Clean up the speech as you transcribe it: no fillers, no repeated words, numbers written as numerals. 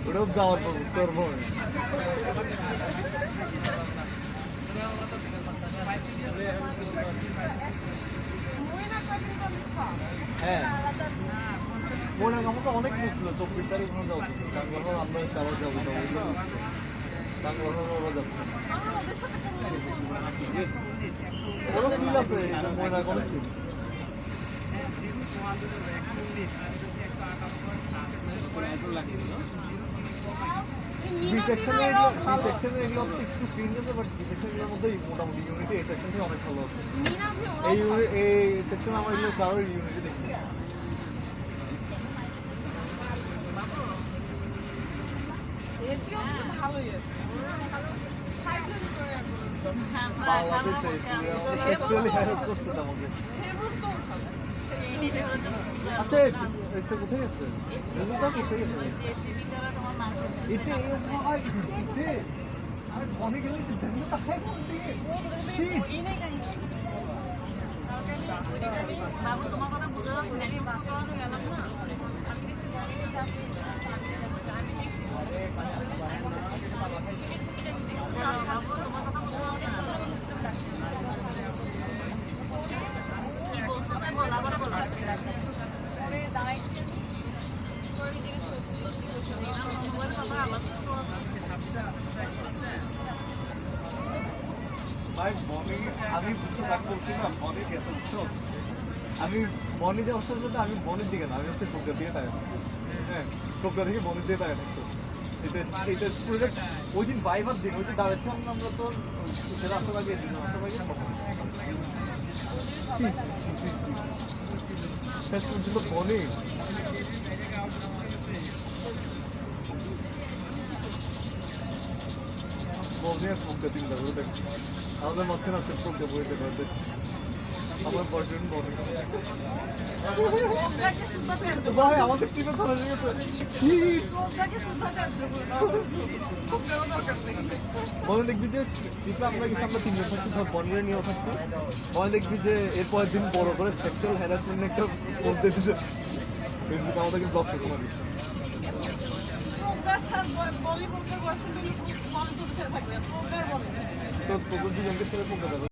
ওটাও যাওয়ার পর তোর মনে হ্যাঁ মনে আমাকে অনেক বুঝছিল 24 তারিখ মনে যাবো টাঙ্গালোর আমরা কারো যাবো টাঙ্গালোর ওরা যাচ্ছে ওরা সিল আছে মনে না কোনো সিল বি সেকশনে এগুলো হচ্ছে একটু ক্লিন আছে বাট বি সেকশনের মধ্যে মোটামুটি ইউনিটি এই সেকশন থেকে অনেক ভালো আছে এই সেকশনে আমার এগুলো কারোর ইউনিটি দেখি সেক্সুয়ালি হ্যারাস করতে আমাকে আচ্ছা এটা কোথায় গেছে কোথায় গেছে এতে এতে আর বনে গেলে তো জন্য তাকাই করতে বাবু তোমার কথা বুঝতে পারছি না আমি বাসে গেলাম না ভাই বনে আমি বুঝছো রাগ করছি না বনে গেছে বুঝছো আমি বনে যাওয়ার সাথে আমি বনের দিকে না আমি হচ্ছে টোকার দিকে তাকাই হ্যাঁ টোকা থেকে বনের দিকে তাকাই থাকছো এতে ওই দিন বাইবার দিন ওই যে দাঁড়াচ্ছিলাম না আমরা তো আসার আগে আসার আগে শেষ পর্যন্ত বনে বনে টোকা দিন দাঁড়ো আমাদের মাঝখানে আছে টোকা বইতে পারতে আমার বয়ফ্রেন্ড বলে ভাই আমাদের ট্রিপে ধরে নিয়েছে মনে দেখবি যে ট্রিপে আমরা গেছি আমরা তিনজন থাকছি ধর বনরে নিয়েও থাকছি মনে দেখবি যে এরপরের দিন বড় করে সেক্সুয়াল হ্যারাসমেন্ট একটা পোস্ট দিয়ে দিচ্ছে ফেসবুক আমাদেরকে ব্লক করতে পারি তো তোদের দুজনকে ছেড়ে পড়তে যাবে